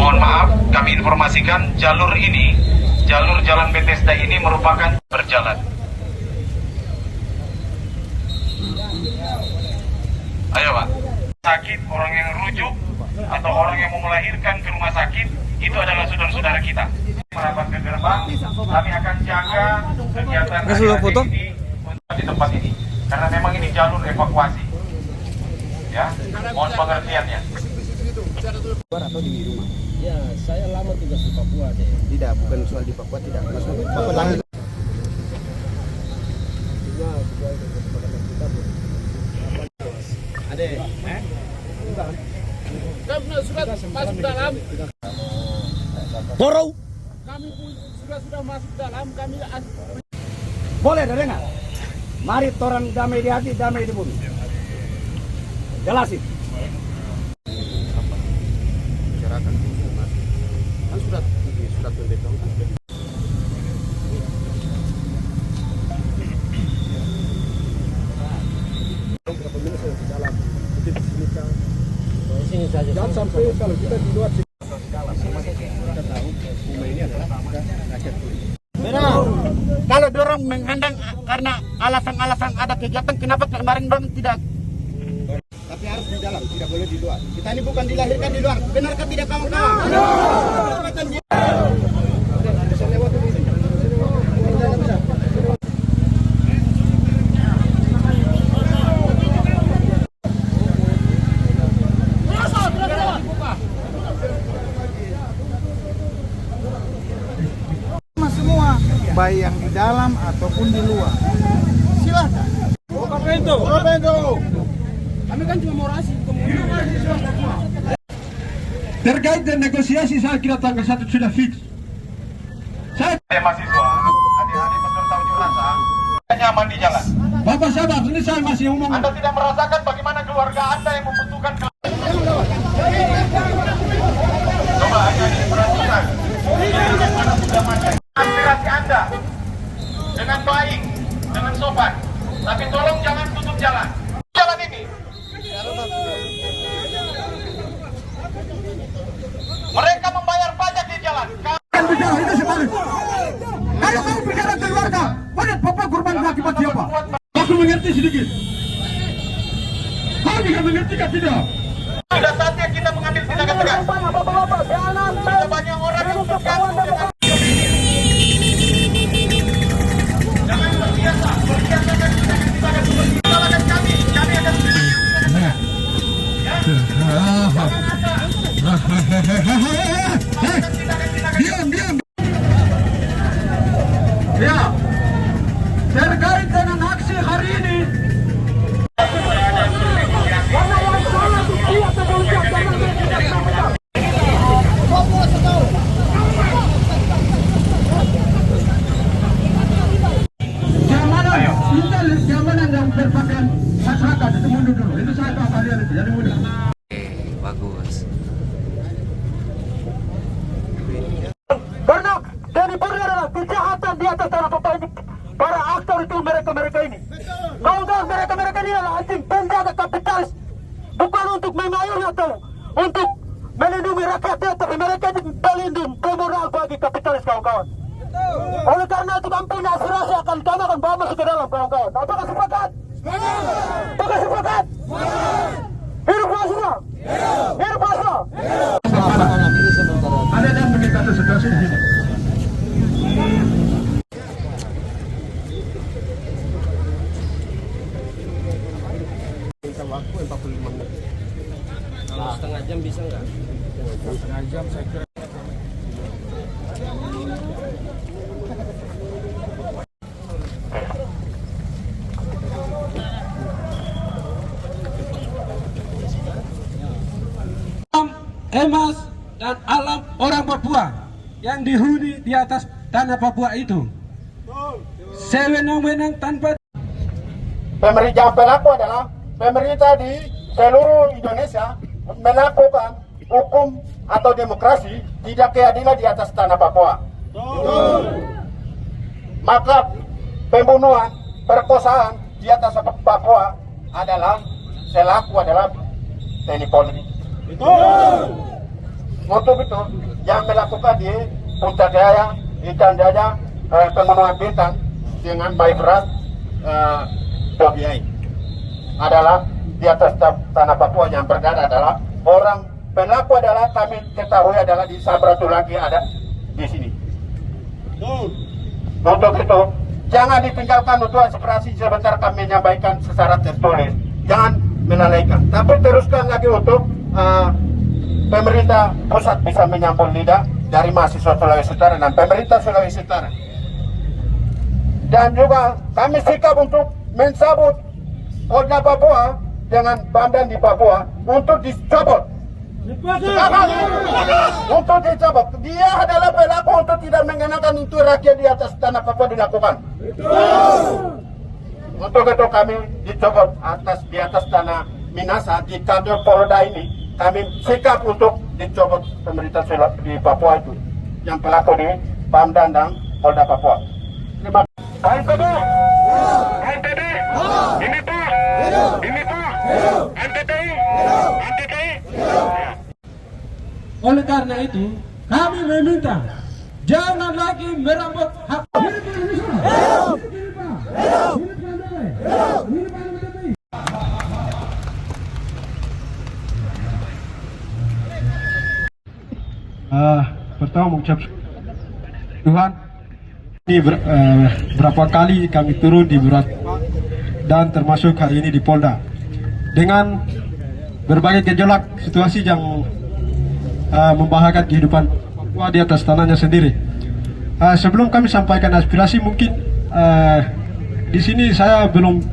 Mohon maaf, kami informasikan jalur jalan Bethesda ini merupakan berjalan. Ayo Pak. Sakit, orang yang rujuk atau orang yang mau melahirkan ke rumah sakit itu adalah saudara-saudara kita. Merapat ke gerbang, kami akan jaga kegiatan ini di tempat ini karena memang ini jalur evakuasi. Ya, mohon pengertiannya. Atau di rumah? Ya, saya lama tugas di Papua deh. Tidak, bukan soal di Papua, tidak. Maksudnya Papua langit. Ade, kami sudah masuk dalam. Borau. Kami sudah masuk dalam. Kami Boleh dengar? Mari orang damai di hati, damai di bumi. Jelasin. Bicarakan kan sudah memberitahukan. sini saja. Jangan sampai kalau kita di luar kita tahu rumah ini adalah rakyat kulit. Benar. Kalau dorong menghadang karena alasan-alasan ada kegiatan, kenapa kemarin dorong tidak? Tapi harus di dalam, tidak boleh di luar. Kita ini bukan dilahirkan di luar. Benarkah tidak kawan-kawan? Bisa lewat ini. Semua, baik yang di dalam ataupun di luar. Silakan. Buka pintu. Kami kan cuma mau rasi. Terkait dengan negosiasi saya kira tanggal 1 sudah fix. Saya Mahasiswa, adik-adik peserta unjuk rasa, nyaman di jalan. Bapak sabar, ini saya masih ngomong. Anda tidak merasakan bagaimana keluarga Anda yang membutuhkan coba hanya diperhatikan aspirasi Anda dengan baik, dengan sopan, tapi tolong jangan tutup jalan ini. Mereka membayar pajak di jalan. Kan bicara itu sebalik. Kalau kamu bicara keluarga, mana Bapak korban akibat siapa? Aku mengerti sedikit. Kau bisa mengerti kan tidak? Sudah saatnya kita mengambil tindakan tegas. Sudah banyak orang yang terganggu dengan jangan berbiasa dan tidak salahkan kami akan Diam. Ya, terkait dengan aksi hari ini. Keamanan yang berpakaian masyarakat itu mundur dulu. Itu saya tahu kalian itu, jadi mundur. Bagus. Karena dari Polri adalah kejahatan di atas tanah Papua ini. Para aktor itu mereka ini. Kawan-kawan mereka ini adalah anjing penjaga kapitalis. Bukan untuk mengayomi atau untuk melindungi rakyatnya, tapi mereka ini pelindung kriminal bagi kapitalis kawan-kawan. Oleh karena itu kami punya aspirasi kami akan bawa masuk ke dalam kawan-kawan. Apakah sepakat? Apakah sepakat? Hidup mahasiswa! Hidup mahasiswa! Ada yang meminta sebelah sini. Minta waktu 45 menit. Kalau setengah jam bisa nggak? Setengah jam saya kira. Emas dan alam orang Papua yang dihuni di atas tanah Papua itu sewenang-wenang tanpa Pemerintah pelaku adalah pemerintah di seluruh Indonesia melakukan hukum atau demokrasi tidak keadilan di atas tanah Papua. Maka pembunuhan, perkosaan di atas Papua adalah TNI Polri. Untuk itu yang melakukan di Puncak Jaya, Ikan Jaya, Pegunungan Bintang dengan baik berat Tobiai adalah di atas tanah Papua yang berada adalah orang pelaku adalah kami ketahui adalah di Samratulangi ada di sini. Untuk itu jangan ditinggalkan untuk aspirasi sebentar kami menyampaikan secara tertulis. Jangan melalaikan, tapi teruskan lagi untuk pemerintah pusat bisa menyambung lidah dari mahasiswa Sulawesi Utara dan pemerintah Sulawesi Utara. Dan juga kami sikap untuk mensabut Polda Papua dengan Pamdan di Papua untuk dicabut. Untuk dicabut. Dia adalah pelaku untuk tidak mengenakan itu rakyat di atas tanah Papua dilakukan. Untuk itu kami dicabut di atas tanah Minasa di kantor Polda ini. Kami sikap untuk dicabut pemerintah di Papua itu yang pelaku di Pamdan dan Polda Papua. Terima kasih. NTB, ini Pak, NTTI. Oleh karena itu, kami meminta jangan lagi merampas hak. Pertama mengucap Tuhan, ini berapa kali kami turun di berat dan termasuk hari ini di Polda dengan berbagai gejolak situasi yang membahayakan kehidupan Papua di atas tanahnya sendiri. Sebelum kami sampaikan aspirasi, mungkin di sini saya belum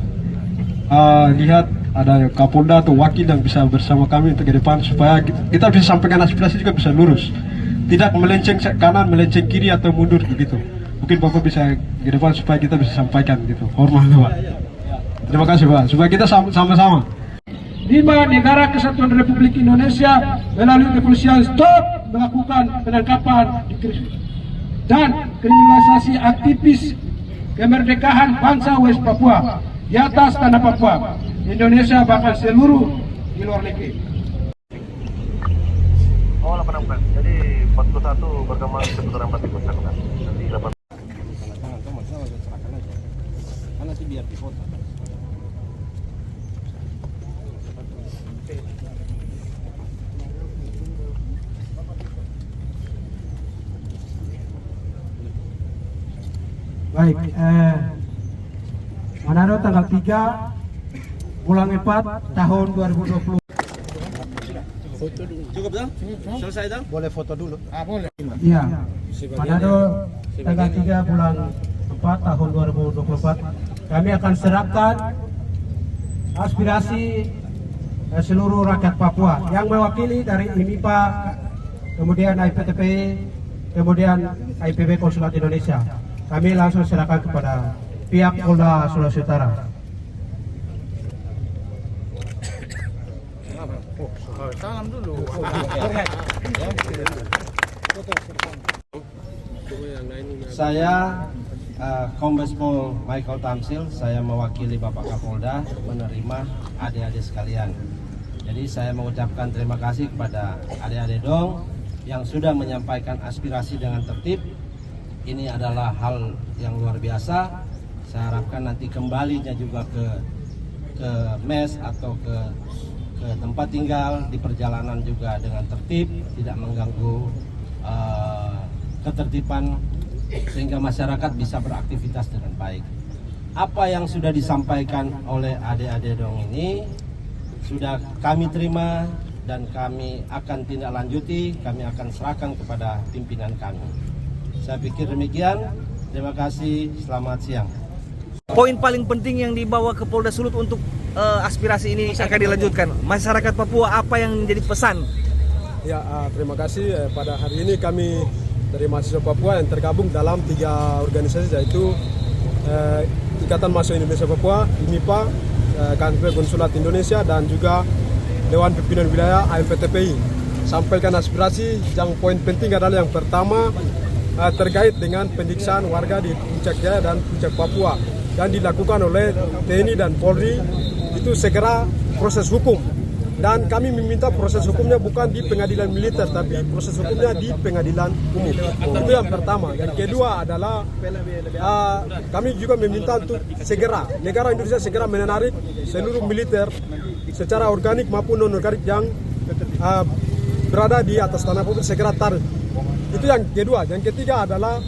lihat ada Kapolda atau wakil yang bisa bersama kami untuk ke depan supaya kita bisa sampaikan aspirasi juga bisa lurus, tidak melenceng kanan, melenceng kiri atau mundur begitu. Mungkin Bapak bisa ke depan supaya kita bisa sampaikan gitu. Hormat Pak. Terima kasih Pak. Supaya kita sama-sama. 5. Negara Kesatuan Republik Indonesia melalui kepolisian stop melakukan penangkapan dan kriminalisasi aktivis kemerdekaan bangsa West Papua di atas tanah Papua, Indonesia bahkan seluruh di luar negeri. Oh 86, jadi 41 berkembang seputar 40 kan? Nanti 8. Nanti biar di foto. Baik, Manado tanggal 3 bulan 4 tahun 2020. Cukup dong? Selesai dong? Boleh foto dulu. Boleh. Iya, Manado tanggal 3 bulan 4 tahun 2024 kami akan serahkan aspirasi seluruh rakyat Papua yang mewakili dari IMIPA, kemudian IPTP, kemudian IPB Konsulat Indonesia. Kami langsung serahkan kepada pihak Polda Sulawesi Utara. Salam dulu. Saya Kombes Pol Michael Tamsil, saya mewakili Bapak Kapolda menerima adik-adik sekalian. Jadi saya mengucapkan terima kasih kepada adik-adik dong yang sudah menyampaikan aspirasi dengan tertib. Ini adalah hal yang luar biasa. Saya harapkan nanti kembalinya juga ke mes atau ke tempat tinggal di perjalanan juga dengan tertib, tidak mengganggu ketertiban sehingga masyarakat bisa beraktivitas dengan baik. Apa yang sudah disampaikan oleh adik-adik dong ini sudah kami terima dan kami akan tindak lanjuti, kami akan serahkan kepada pimpinan kami. Saya pikir demikian. Terima kasih. Selamat siang. Poin paling penting yang dibawa ke Polda Sulut untuk aspirasi ini akan dilanjutkan. Masyarakat Papua, apa yang menjadi pesan? Ya, terima kasih. Pada hari ini kami dari mahasiswa Papua yang tergabung dalam 3 organisasi, yaitu Ikatan Mahasiswa Indonesia Papua, IMIPA, Kantor Konsulat Indonesia, dan juga Dewan Pimpinan Wilayah AMPTPI. Sampaikan aspirasi. Yang poin penting adalah yang pertama terkait dengan penyiksaan warga di Puncak Jaya dan Puncak Papua yang dilakukan oleh TNI dan Polri, itu segera proses hukum Dan kami meminta proses hukumnya bukan di pengadilan militer, tapi proses hukumnya di pengadilan umum. Itu yang pertama. Yang kedua adalah kami juga meminta untuk segera negara Indonesia segera menarik seluruh militer secara organik maupun non-organik yang berada di atas tanah Papua segera tarik. Itu yang kedua. Yang ketiga adalah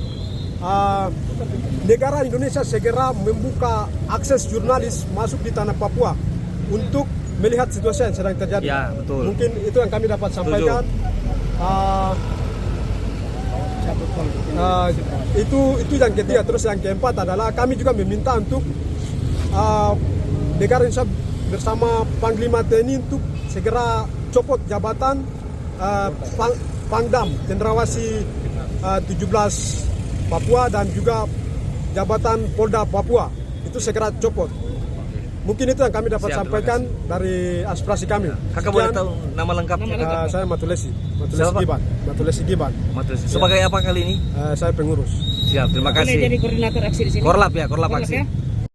negara Indonesia segera membuka akses jurnalis masuk di tanah Papua untuk melihat situasi yang sedang terjadi. Ya, betul. Mungkin itu yang kami dapat sampaikan. Itu yang ketiga. Terus yang keempat adalah kami juga meminta untuk negara Indonesia bersama Panglima TNI untuk segera copot jabatan Pangdam Cendrawasih 17 Papua dan juga jabatan Polda Papua itu segera copot. Mungkin itu yang kami dapat sampaikan dari aspirasi kami. Kakak boleh tahu nama lengkapnya? Saya Matulesi Siapa? Giban. Matulesi Giban. Sebagai apa kali ini? Saya pengurus. Siap, terima kasih. Jadi koordinator aksi di sini. Korlap ya, Korlap aksi.